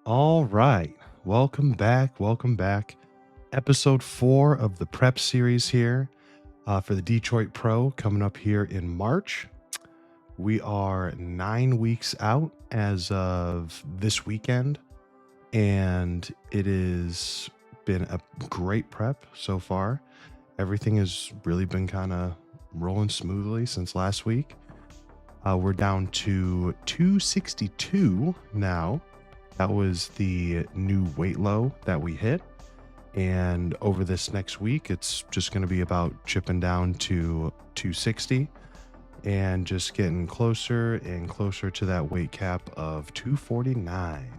All right. Welcome back. Welcome back. Episode 4 of the prep series here for the Detroit Pro coming up here in March. We are 9 weeks out as of this weekend, and it has been a great prep so far. Everything has really been kind of rolling smoothly since last week. We're down to 262 now. That was the new weight low that we hit. And over this next week, it's just going to be about chipping down to 260 and just getting closer and closer to that weight cap of 249.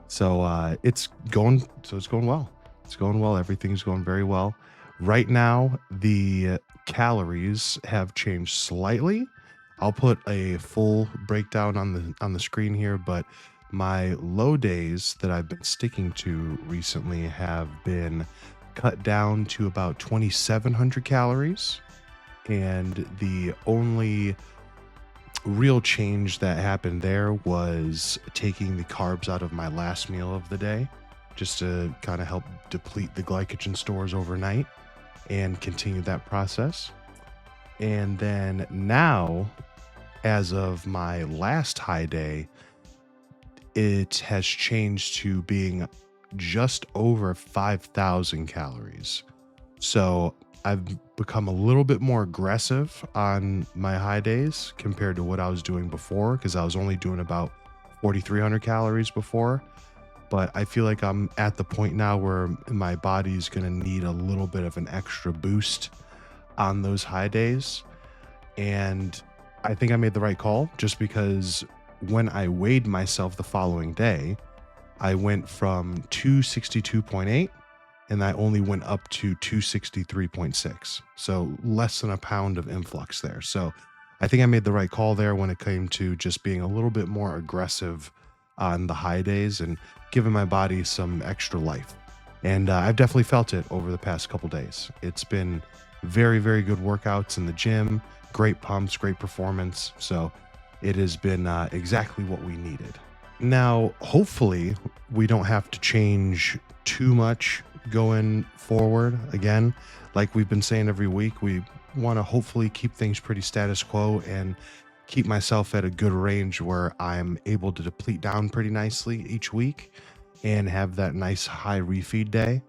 So it's going well. It's going well. Everything's going very well. Right now, the calories have changed slightly. I'll put a full breakdown on the screen here, but my low days that I've been sticking to recently have been cut down to about 2,700 calories. And the only real change that happened there was taking the carbs out of my last meal of the day, just to kind of help deplete the glycogen stores overnight and continue that process. And then now, as of my last high day, it has changed to being just over 5,000 calories. So I've become a little bit more aggressive on my high days compared to what I was doing before, because I was only doing about 4,300 calories before. But I feel like I'm at the point now where my body's going to need a little bit of an extra boost on those high days. And I think I made the right call, just because when I weighed myself the following day, I went from 262.8 and I only went up to 263.6. So less than a pound of influx there. So I think I made the right call there when it came to just being a little bit more aggressive on the high days and giving my body some extra life. And I've definitely felt it over the past couple days. It's been very, very good workouts in the gym, great pumps, great performance. So it has been exactly what we needed. Now, hopefully, we don't have to change too much going forward. Again, like we've been saying every week, we want to hopefully keep things pretty status quo and keep myself at a good range where I'm able to deplete down pretty nicely each week and have that nice high refeed day.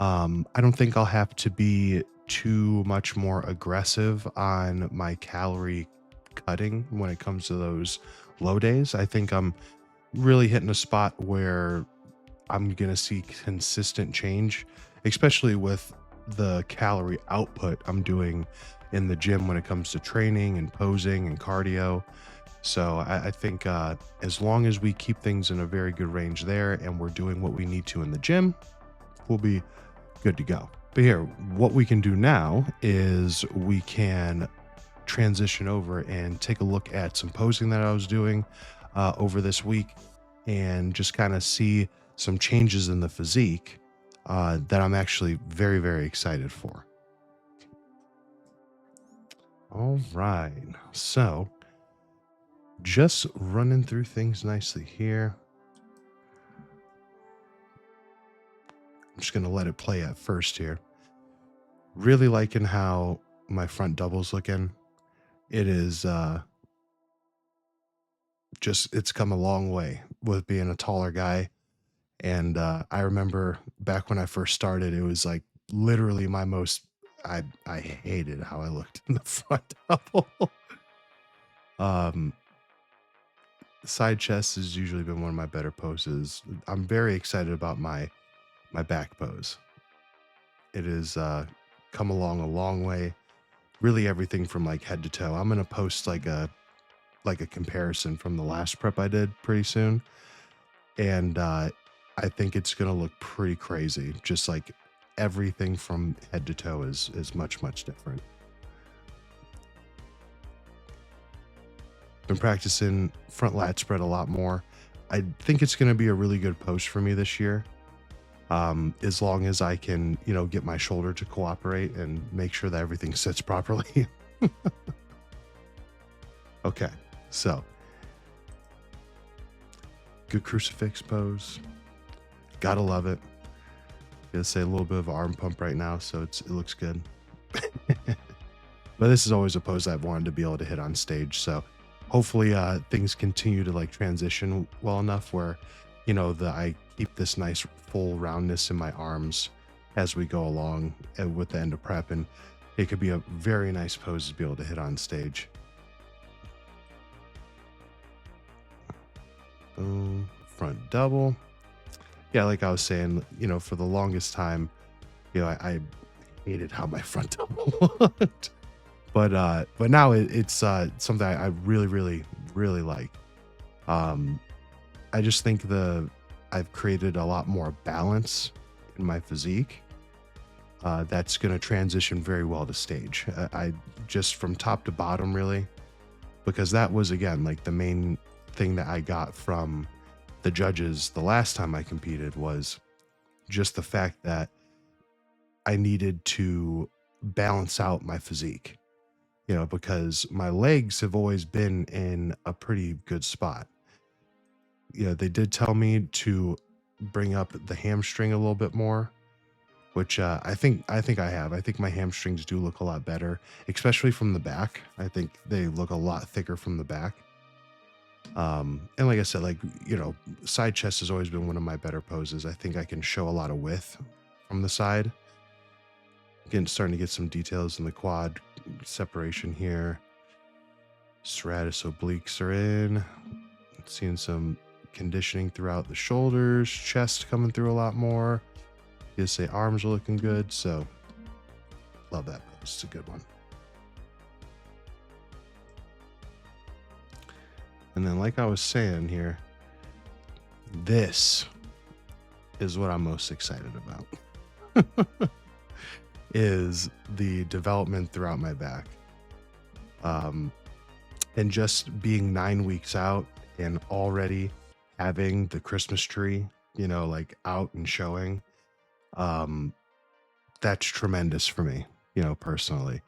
I don't think I'll have to be too much more aggressive on my calorie cutting when it comes to those low days. I think I'm really hitting a spot where I'm going to see consistent change, especially with the calorie output I'm doing in the gym when it comes to training and posing and cardio. So I think as long as we keep things in a very good range there and we're doing what we need to in the gym, we'll be good to go. But here, what we can do now is we can transition over and take a look at some posing that I was doing over this week and just kind of see some changes in the physique that I'm actually very, very excited for. All right, so just running through things nicely here. I'm just going to let it play at first here. Really liking how my front double's looking. It is it's come a long way with being a taller guy. And I remember back when I first started, it was like literally my most, I hated how I looked in the front double. Side chest has usually been one of my better poses. I'm very excited about my back pose. It has come along a long way. Really everything from like head to toe. I'm going to post like a comparison from the last prep I did pretty soon. And I think it's going to look pretty crazy. Just like everything from head to toe is much, much different. Been practicing front lat spread a lot more. I think it's going to be a really good post for me this year. As long as I can, get my shoulder to cooperate and make sure that everything sits properly. Okay, so Good crucifix pose. Gotta love it. Gotta say a little bit of arm pump right now, so it looks good. But this is always a pose I've wanted to be able to hit on stage. So hopefully things continue to like transition well enough where, you know, I keep this nice full roundness in my arms as we go along with the end of prep. And it could be a very nice pose to be able to hit on stage. Boom, front double. Yeah, like I was saying, you know, for the longest time, you know, I hated how my front double looked. But now it's something I really like. I just think I've created a lot more balance in my physique. That's going to transition very well to stage. I just from top to bottom, really, because that was, again, like the main thing that I got from the judges the last time I competed was just the fact that I needed to balance out my physique, you know, because my legs have always been in a pretty good spot. You know, they did tell me to bring up the hamstring a little bit more, which I think I have. I think my hamstrings do look a lot better, especially from the back. I think they look a lot thicker from the back. And like I said, like, you know, side chest has always been one of my better poses. I think I can show a lot of width from the side. Again, starting to get some details in the quad separation here. Serratus obliques are in. Seeing some conditioning throughout the shoulders, chest coming through a lot more. You say arms are looking good, so love that pose. It's a good one. And then, like I was saying here, this is what I'm most excited about. Is the development throughout my back. And just being 9 weeks out and already having the Christmas tree, you know, like out and showing, that's tremendous for me, you know, personally.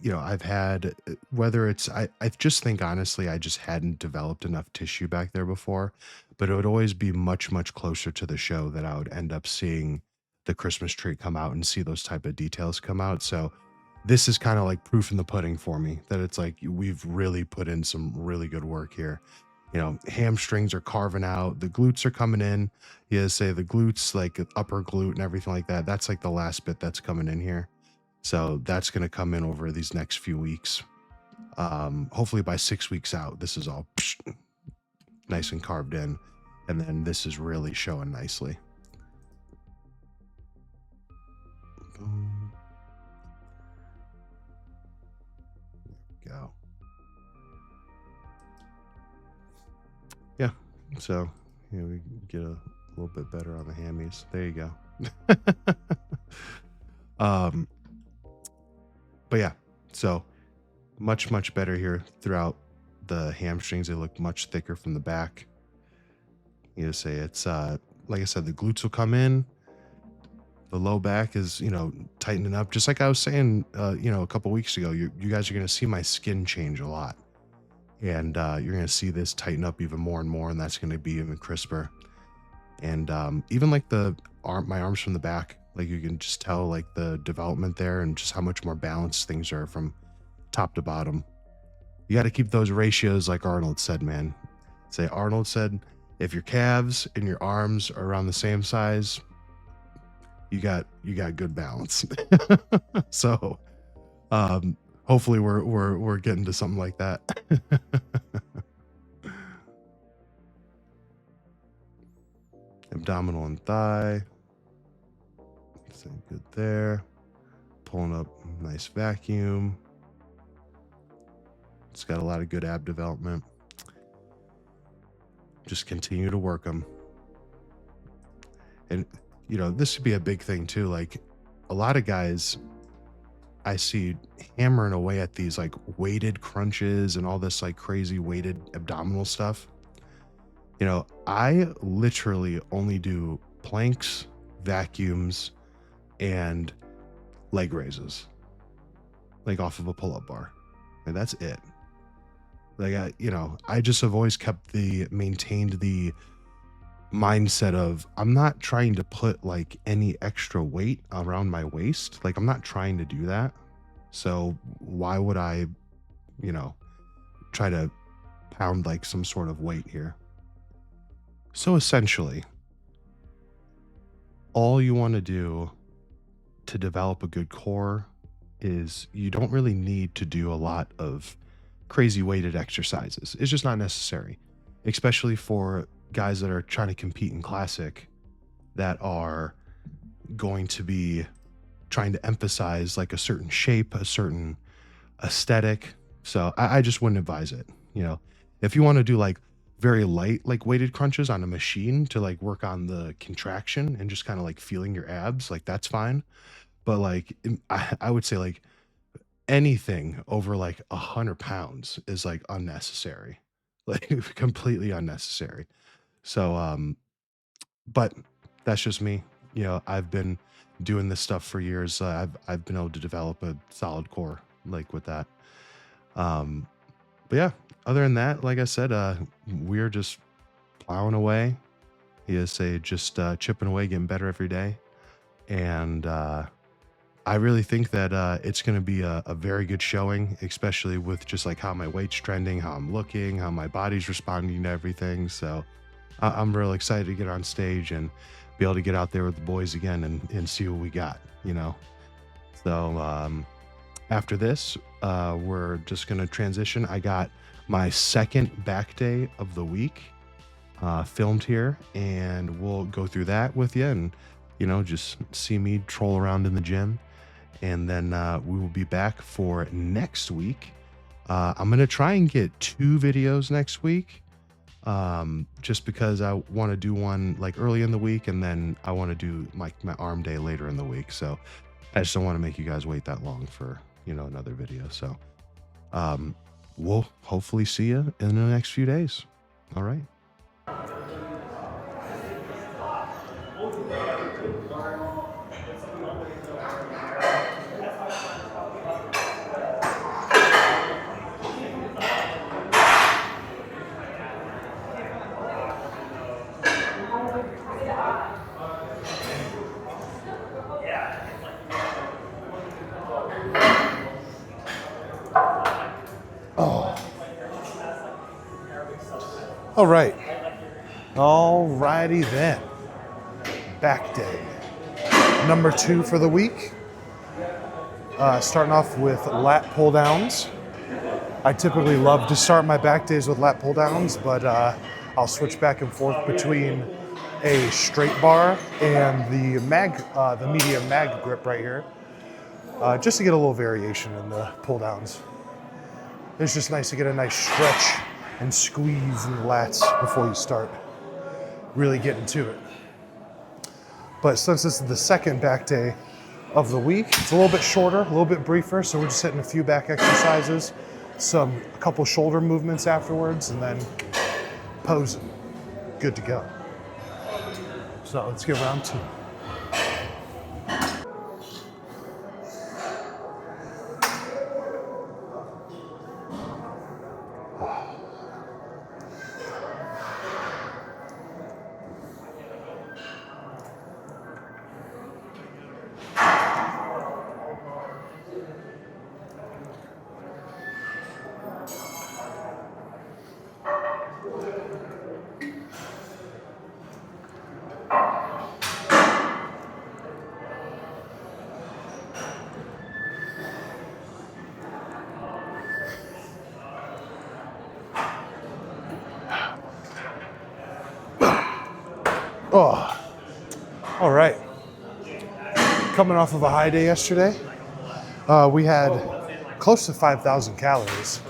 You know, I've had, whether it's, I just think honestly, I just hadn't developed enough tissue back there before, but it would always be much closer to the show that I would end up seeing the Christmas tree come out and see those type of details come out. So this is kind of like proof in the pudding for me that it's like, we've really put in some really good work here. You know, hamstrings are carving out, the glutes are coming in. You say the glutes, like upper glute and everything like that. That's like the last bit that's coming in here. So that's going to come in over these next few weeks. Hopefully by 6 weeks out, this is all nice and carved in. And then this is really showing nicely. Boom. There we go. Yeah. So here we get a little bit better on the hammies. There you go. But yeah, so much better here throughout the hamstrings. They look much thicker from the back. You know, say it's like I said, the glutes will come in. The low back is, you know, tightening up. Just like I was saying, you know, a couple weeks ago, you guys are going to see my skin change a lot. And you're going to see this tighten up even more and more, and that's going to be even crisper. And even like my arms from the back, like you can just tell like the development there and just how much more balanced things are from top to bottom. You got to keep those ratios like Arnold said, man. Say Arnold said, if your calves and your arms are around the same size, you got good balance. So hopefully we're getting to something like that. Abdominal and thigh. Good there. Pulling up nice vacuum. It's got a lot of good ab development. Just continue to work them. And, you know, this would be a big thing too. Like a lot of guys I see hammering away at these like weighted crunches and all this like crazy weighted abdominal stuff. You know, I literally only do planks, vacuums, and leg raises, like off of a pull-up bar, and that's it. Like, I just have always maintained the mindset of I'm not trying to put like any extra weight around my waist. Like, I'm not trying to do that. So why would I, you know, try to pound like some sort of weight here? So essentially, all you want to do to develop a good core is you don't really need to do a lot of crazy weighted exercises. It's just not necessary, especially for guys that are trying to compete in classic that are going to be trying to emphasize like a certain shape, a certain aesthetic. So I just wouldn't advise it. If you want to do like very light, like weighted crunches on a machine to like work on the contraction and just kind of like feeling your abs, like that's fine. But like, I would say like anything over like 100 pounds is like unnecessary, like completely unnecessary. So, but that's just me. I've been doing this stuff for years. I've been able to develop a solid core like with that. Um, but yeah, other than that, like I said, we're just plowing away. You say just chipping away, getting better every day, and I really think that it's going to be a very good showing, especially with just like how my weight's trending, how I'm looking, how my body's responding to everything. So I'm really excited to get on stage and be able to get out there with the boys again and see what we got. So after this, we're just going to transition. I got my second back day of the week filmed here, and we'll go through that with you and, just see me troll around in the gym. And then we will be back for next week. I'm going to try and get 2 videos next week, just because I want to do one like early in the week, and then I want to do my arm day later in the week. So I just don't want to make you guys wait that long for, another video. So we'll hopefully see you in the next few days. All right. All right. All righty then. Back day. Number 2 for the week. Starting off with lat pull downs. I typically love to start my back days with lat pull downs, but I'll switch back and forth between a straight bar and the medium mag grip right here, just to get a little variation in the pull downs. It's just nice to get a nice stretch and squeeze in the lats before you start really getting to it. But since this is the second back day of the week, it's a little bit shorter, a little bit briefer, so we're just hitting a few back exercises, a couple shoulder movements afterwards, and then posing. Good to go. So let's get round 2. Oh, all right. Coming off of a high day yesterday, we had close to 5,000 calories.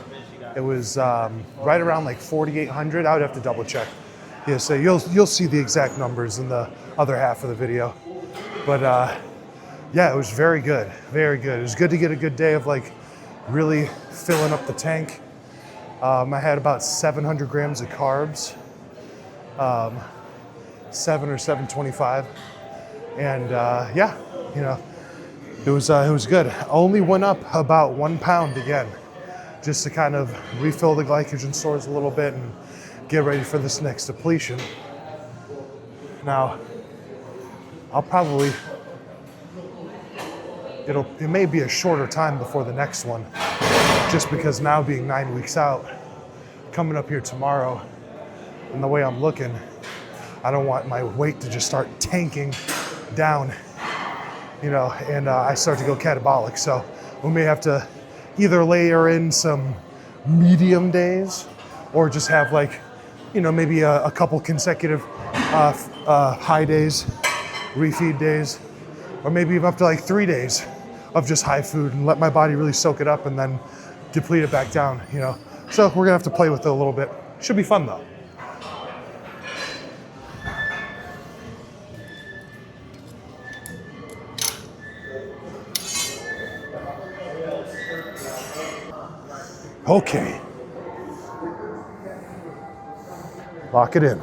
It was right around like 4,800. I would have to double check. Yeah, so you'll see the exact numbers in the other half of the video. But yeah, it was very good, very good. It was good to get a good day of like really filling up the tank. I had about 700 grams of carbs. 7 or 725, and yeah, it was good. I only went up about 1 pound again, just to kind of refill the glycogen stores a little bit and get ready for this next depletion. Now, I'll probably, it may be a shorter time before the next one, just because now being 9 weeks out, coming up here tomorrow, and the way I'm looking, I don't want my weight to just start tanking down, you know, and I start to go catabolic. So we may have to either layer in some medium days or just have like, you know, maybe a couple consecutive high days, refeed days, or maybe even up to like 3 days of just high food and let my body really soak it up and then deplete it back down, you know. So we're gonna have to play with it a little bit. Should be fun though. Okay. Lock it in.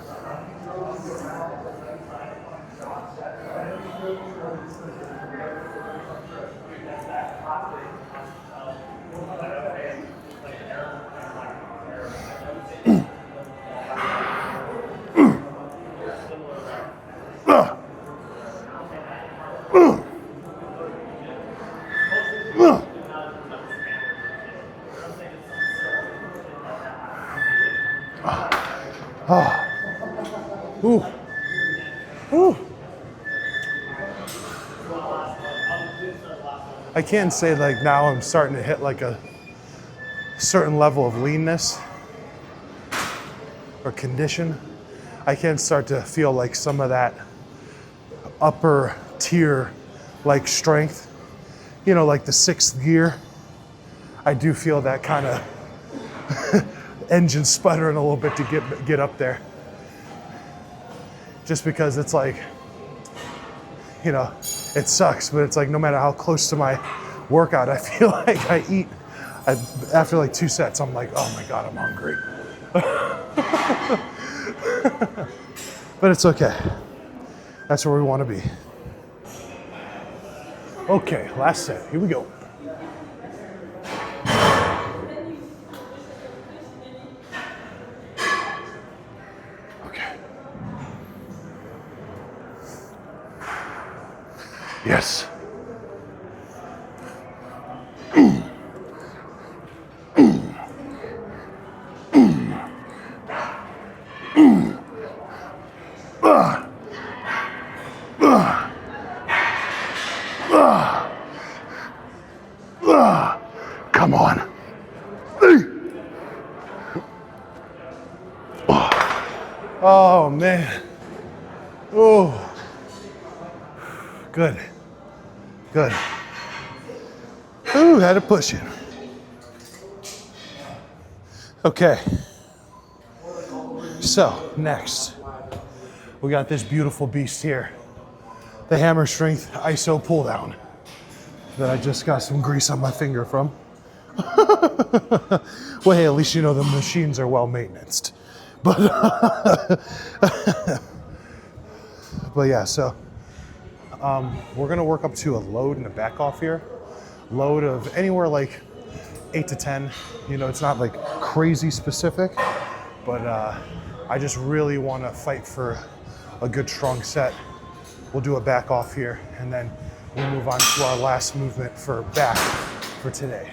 Ooh. Ooh. I can say like now I'm starting to hit like a certain level of leanness or condition. I can start to feel like some of that upper tier like strength, you know, like the 6th gear. I do feel that kind of engine sputtering a little bit to get up there. Just because it's like, you know, it sucks, but it's like no matter how close to my workout, I feel like after like 2 sets, I'm like, oh my God, I'm hungry. But it's okay. That's where we want to be. Okay, last set, here we go. Yes. Come on. Oh, man. Oh. Good. Good. Ooh, had to push it. Okay. So, next, we got this beautiful beast here. The hammer strength ISO pull down that I just got some grease on my finger from. Well, hey, at least you know the machines are well maintained. But, but yeah, so we're gonna work up to a load and a back off here. Load of anywhere like 8 to 10. You know, it's not like crazy specific, but I just really wanna fight for a good strong set. We'll do a back off here and then we'll move on to our last movement for back for today.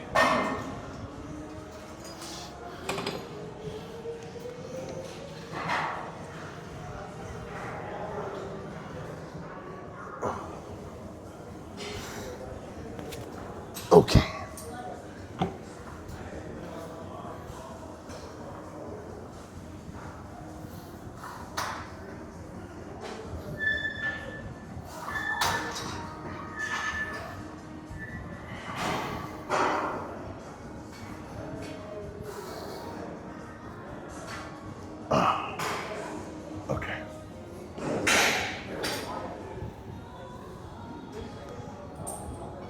Okay. Okay.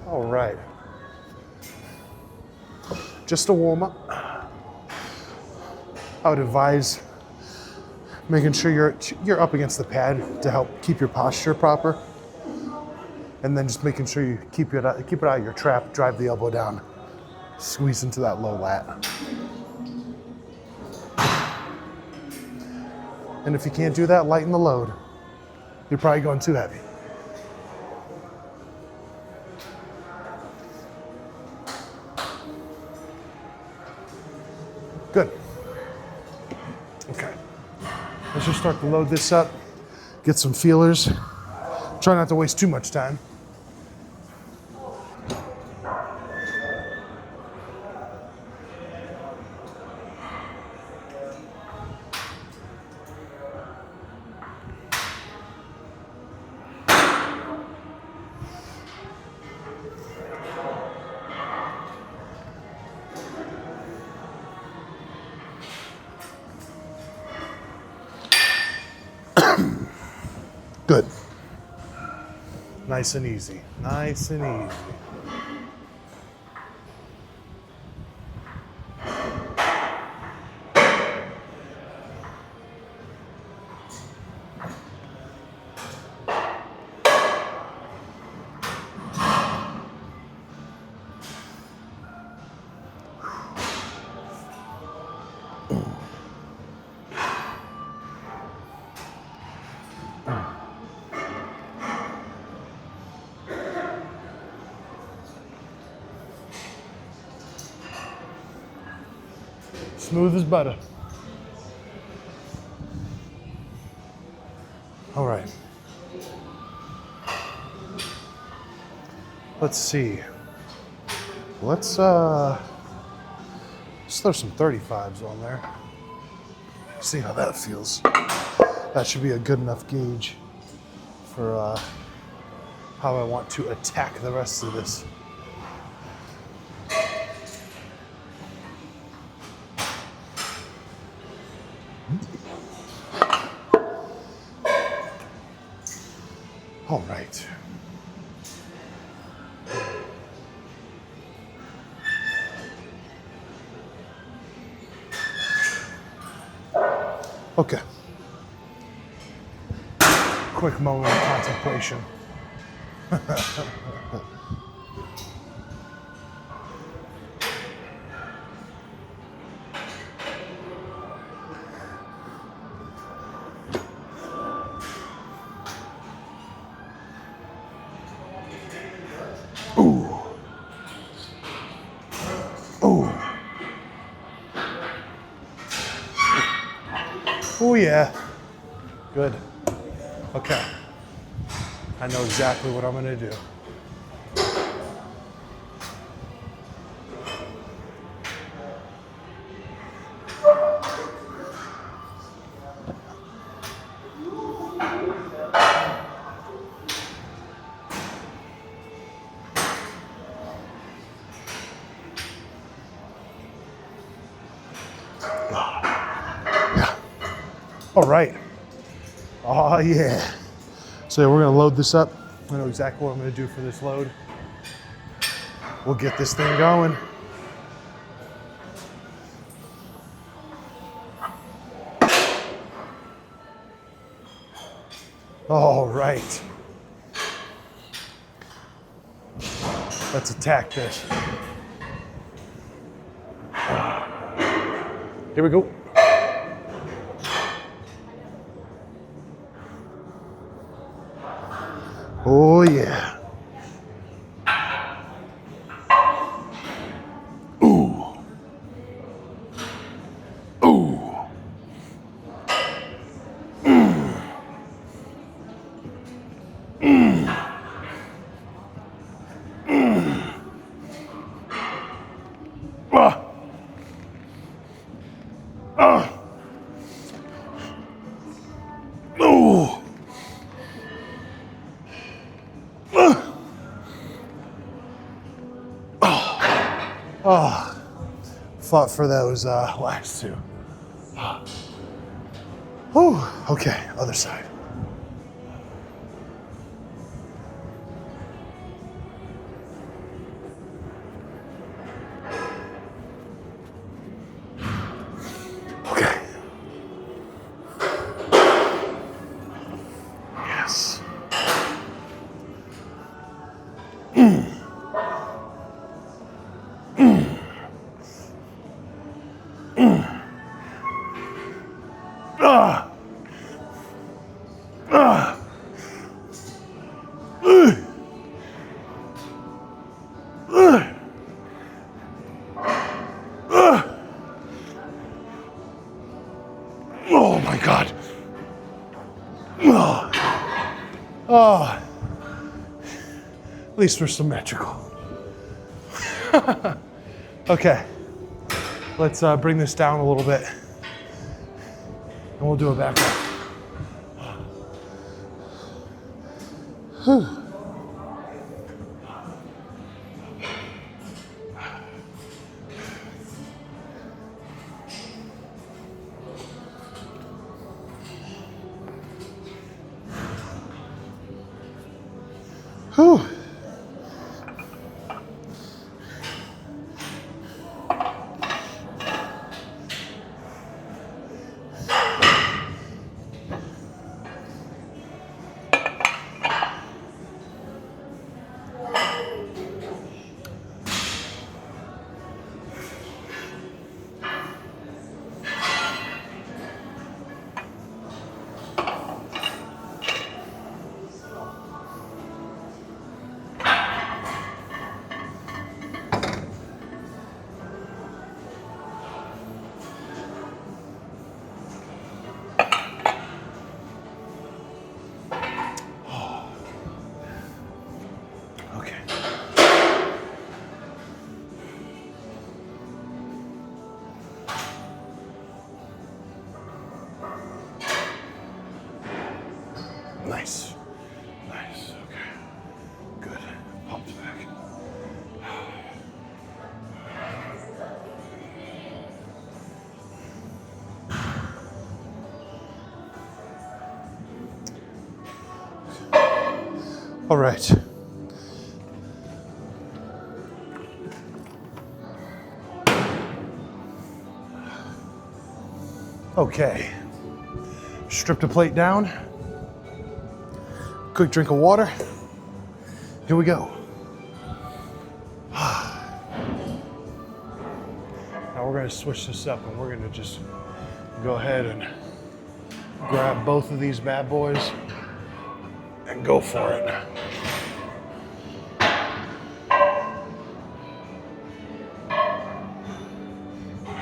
All right. Just a warm up. I would advise making sure you're up against the pad to help keep your posture proper. And then just making sure you keep it out of your trap, drive the elbow down. Squeeze into that low lat. And if you can't do that, lighten the load. You're probably going too heavy. Good. Okay. Let's just start to load this up, get some feelers. Try not to waste too much time. Good. Nice and easy. Nice and easy. Smooth as butter. All right. Let's see. Let's throw some 35s on there. See how that feels. That should be a good enough gauge for how I want to attack the rest of this. All right. Okay. Quick moment of contemplation. Ooh. Ooh. Oh yeah. Good. Okay. I know exactly what I'm gonna do. Yeah. All right. Oh yeah. So we're gonna load this up. I know exactly what I'm gonna do for this load. We'll get this thing going. All right. Let's attack this. Here we go. Oh yeah. Ooh. Ooh. Ah. Ah. Ooh. Oh, fought for those last two. Oh, okay, other side. Okay. Yes. Ah. Ah. Oh my God. Oh. Oh. At least we're symmetrical. Okay. Let's bring this down a little bit. And we'll do a back up. Whew. Okay. Nice. Nice. Okay. Good. Pumped back. All right. Okay. Strip the plate down. Quick drink of water. Here we go. Now we're going to switch this up and we're going to just go ahead and grab both of these bad boys and go for it.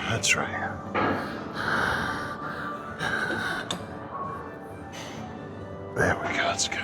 That's right. There we go, that's good.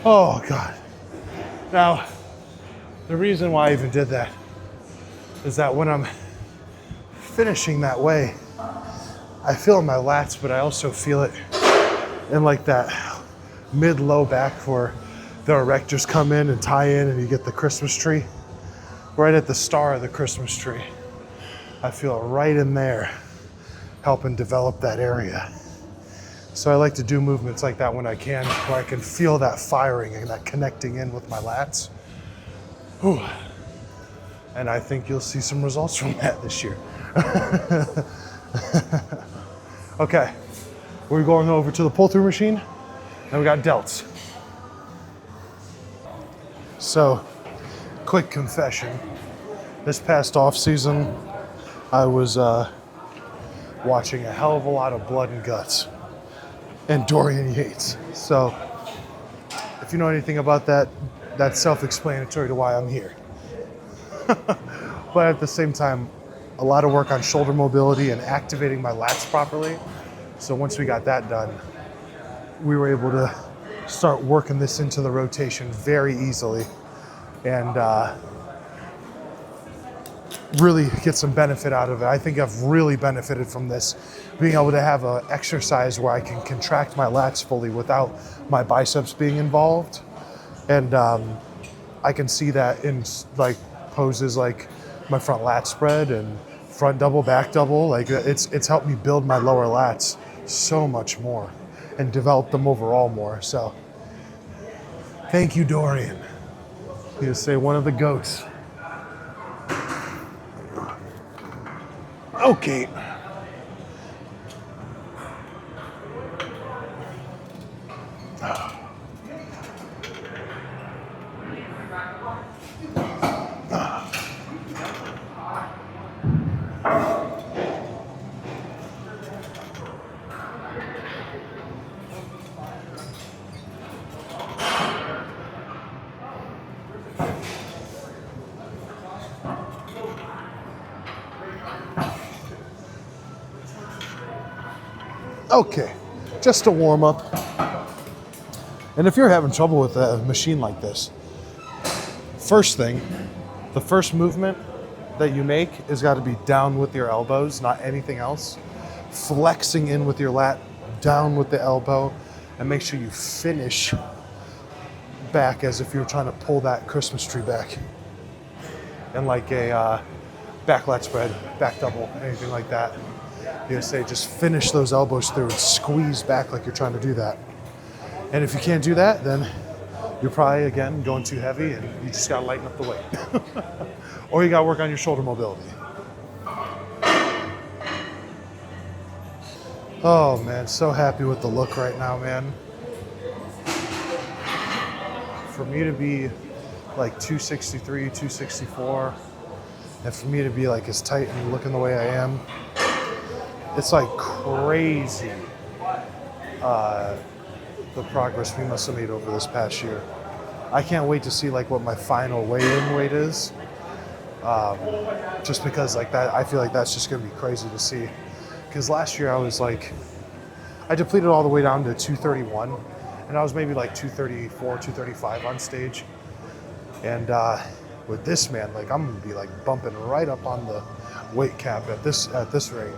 Oh God. Now, the reason why I even did that is that when I'm finishing that way, I feel in my lats, but I also feel it in like that mid-low back where the erectors come in and tie in and you get the Christmas tree. Right at the star of the Christmas tree. I feel it right in there, helping develop that area. So I like to do movements like that when I can, where I can feel that firing and that connecting in with my lats. Whew. And I think you'll see some results from that this year. Okay, we're going over to the pull-through machine, and we got delts. So, quick confession. This past off season, I was watching a hell of a lot of Blood and Guts and Dorian Yates. So, if you know anything about that, that's self-explanatory to why I'm here. But at the same time, a lot of work on shoulder mobility and activating my lats properly. So once we got that done, we were able to start working this into the rotation very easily and really get some benefit out of it. I think I've really benefited from this, being able to have an exercise where I can contract my lats fully without my biceps being involved. And I can see that in like poses like my front lat spread and front double, back double. Like it's helped me build my lower lats so much more and develop them overall more. So thank you, Dorian. You say one of the goats. Okay. Okay, just to warm up. And if you're having trouble with a machine like this, first thing, the first movement that you make has got to be down with your elbows, not anything else. Flexing in with your lat, down with the elbow, and make sure you finish back as if you're trying to pull that Christmas tree back. And like a back lat spread, back double, anything like that. You say just finish those elbows through and squeeze back like you're trying to do that. And if you can't do that, then you're probably, again, going too heavy and you just gotta lighten up the weight. Or you gotta work on your shoulder mobility. Oh man, so happy with the look right now, man. For me to be like 263, 264, and for me to be like as tight and looking the way I am, it's like crazy, the progress we must have made over this past year. I can't wait to see like what my final weigh-in weight is, just because like that, I feel like that's just gonna be crazy to see. Because last year I was like, I depleted all the way down to 231, and I was maybe like 234, 235 on stage. And with this, man, like I'm gonna be like bumping right up on the weight cap at this rate.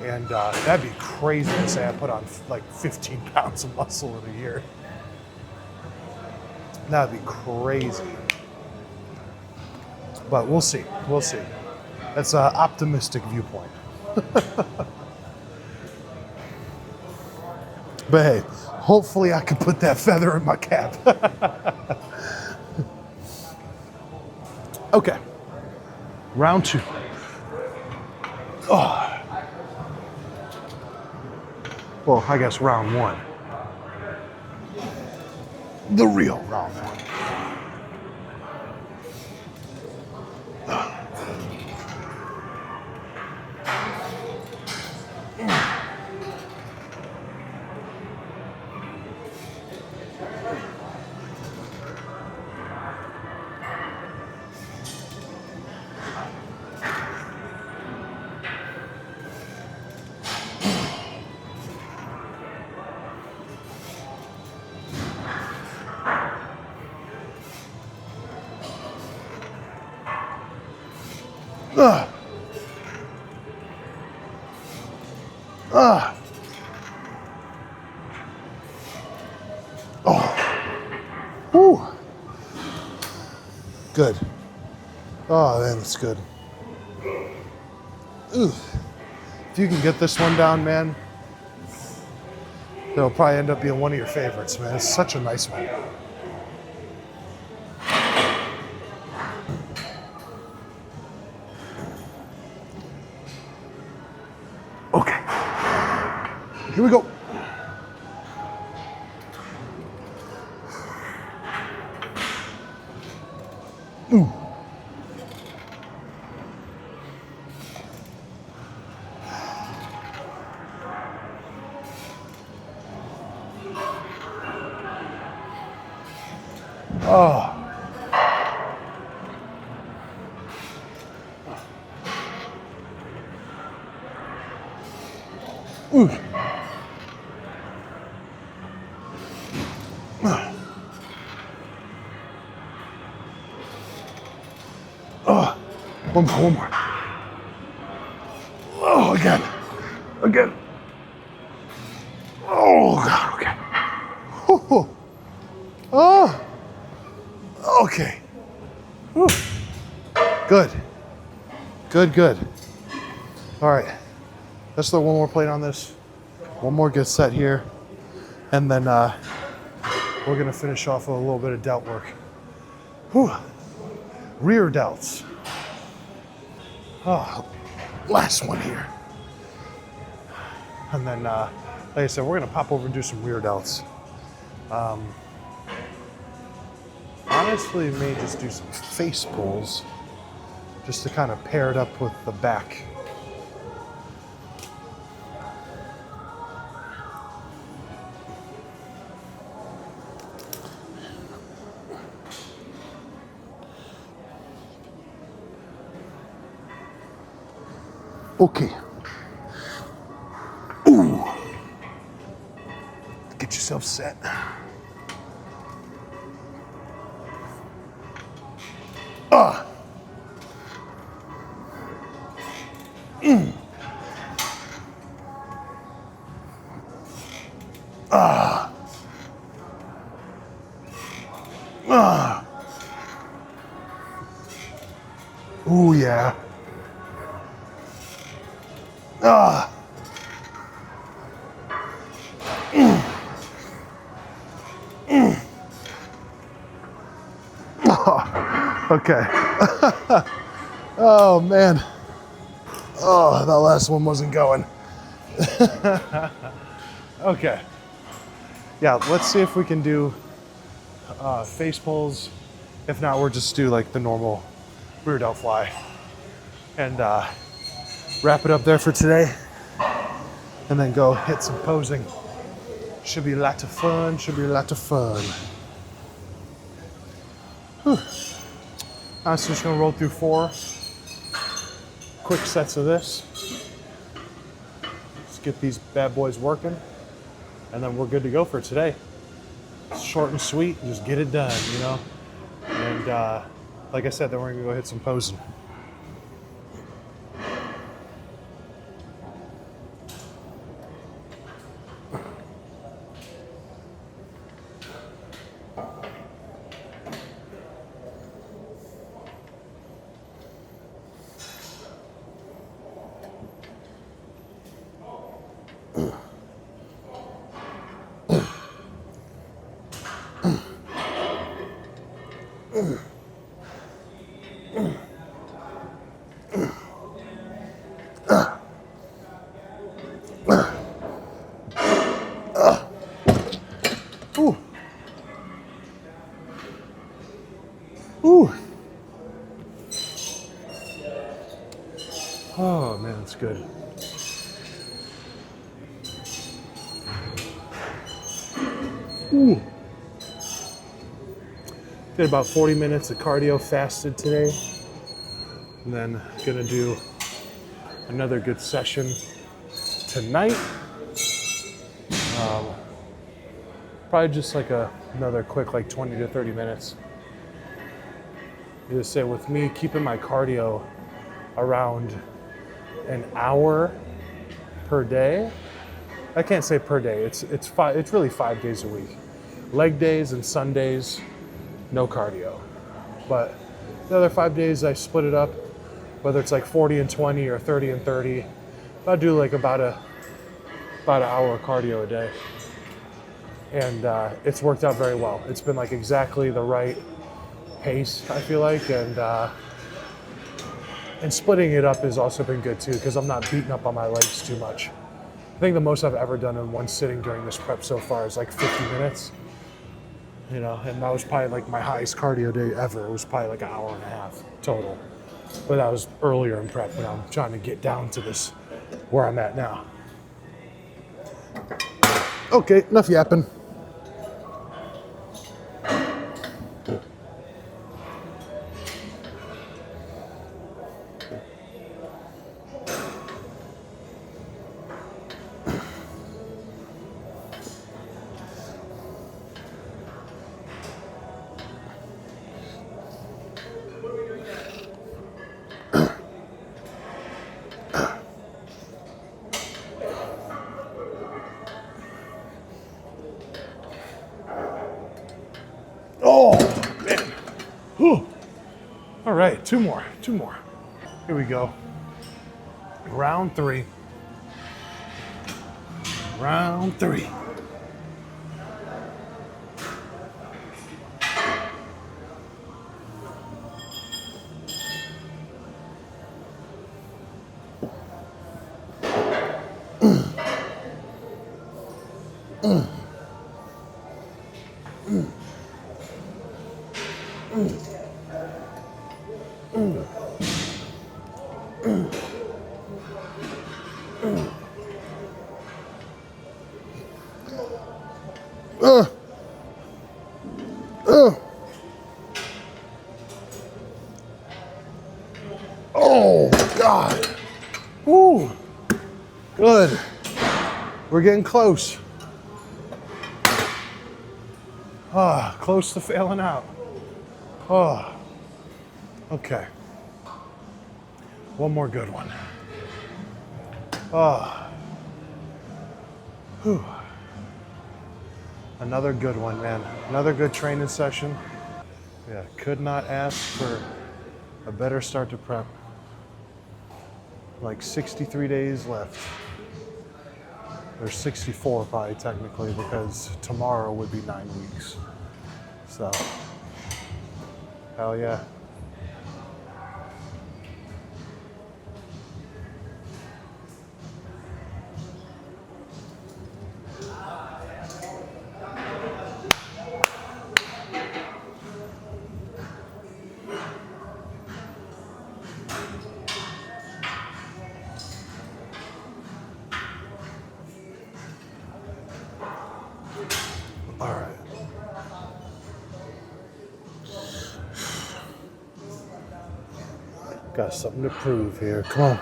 And that'd be crazy to say I put on like 15 pounds of muscle in a year. That'd be crazy. But we'll see, we'll see. That's an optimistic viewpoint. But hey, hopefully I can put that feather in my cap. Okay, round 2. Oh. Well, I guess round 1. The real round 1. Whew. Good. Oh man, that's good. Ooh. If you can get this one down, man, it'll probably end up being one of your favorites, man. It's such a nice one. Okay. Here we go. Ooh. Oh. Ooh. Oh. One more. Oh, again. Oh, God, okay. Oh. Okay, Whew. Good. Good. All right. Let's throw one more plate on this. One more good set here. And then we're going to finish off with a little bit of delt work. Whew. Rear delts. Oh, last one here. And then, like I said, we're going to pop over and do some rear delts. Honestly, may just do some face pulls just to kind of pair it up with the back. Okay. Ooh. Get yourself set. Ooh, yeah. Okay. Oh, man. Oh, that last one wasn't going. Okay. Yeah, let's see if we can do face pulls. If not, we'll just do like the normal rear delt fly. And wrap it up there for today. And then go hit some posing. Should be a lot of fun. Whew. I'm just gonna roll through 4 quick sets of this. Let's get these bad boys working, and then we're good to go for today. It's short and sweet, just get it done, you know? And like I said, then we're gonna go hit some posing. Ooh. Ooh. Oh man, that's good. Ooh. Did about 40 minutes of cardio fasted today. And then gonna do another good session tonight. Probably just like another quick like 20 to 30 minutes. You just say with me keeping my cardio around an hour per day. I can't say per day. It's really 5 days a week. Leg days and Sundays, no cardio. But the other 5 days I split it up, whether it's like 40 and 20 or 30 and 30. I do like about an hour of cardio a day. And it's worked out very well. It's been like exactly the right pace, I feel like, and splitting it up has also been good too, because I'm not beating up on my legs too much. I think the most I've ever done in one sitting during this prep so far is like 50 minutes, you know, and that was probably like my highest cardio day ever. It was probably like an hour and a half total, but that was earlier in prep when I'm trying to get down to this, where I'm at now. Okay, enough yapping. All right, two more. Here we go. Round 3. Round 3. Oh, God. Woo. Good. We're getting close. Close to failing out. Okay. One more good one. Another good one, man. Another good training session. Yeah, could not ask for a better start to prep. Like 63 days left. There's 64 probably technically, because tomorrow would be 9 weeks. So, hell yeah. All right. Got something to prove here. Come on.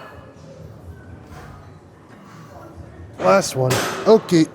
Last one. Okay.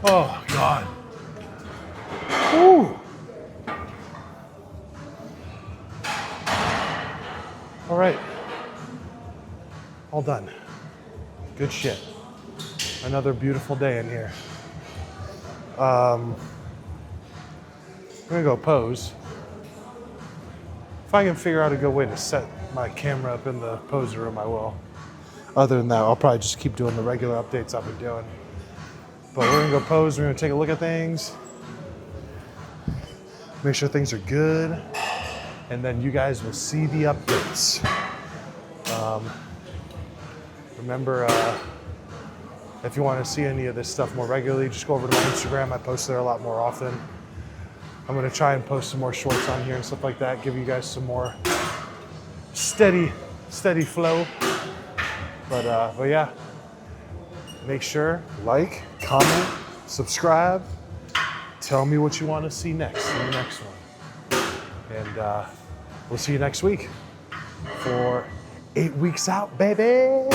Oh, God. Woo. All right. All done. Good shit. Another beautiful day in here. I'm gonna go pose. If I can figure out a good way to set my camera up in the poser room, I will. Other than that, I'll probably just keep doing the regular updates I've been doing. But we're gonna go pose, we're gonna take a look at things, make sure things are good, and then you guys will see the updates. Remember, if you want to see any of this stuff more regularly, just go over to my Instagram. I post there a lot more often. I'm gonna try and post some more shorts on here and stuff like that, give you guys some more steady flow. But yeah, make sure, like, comment, subscribe, tell me what you want to see next in the next one. And we'll see you next week for 8 weeks out, baby.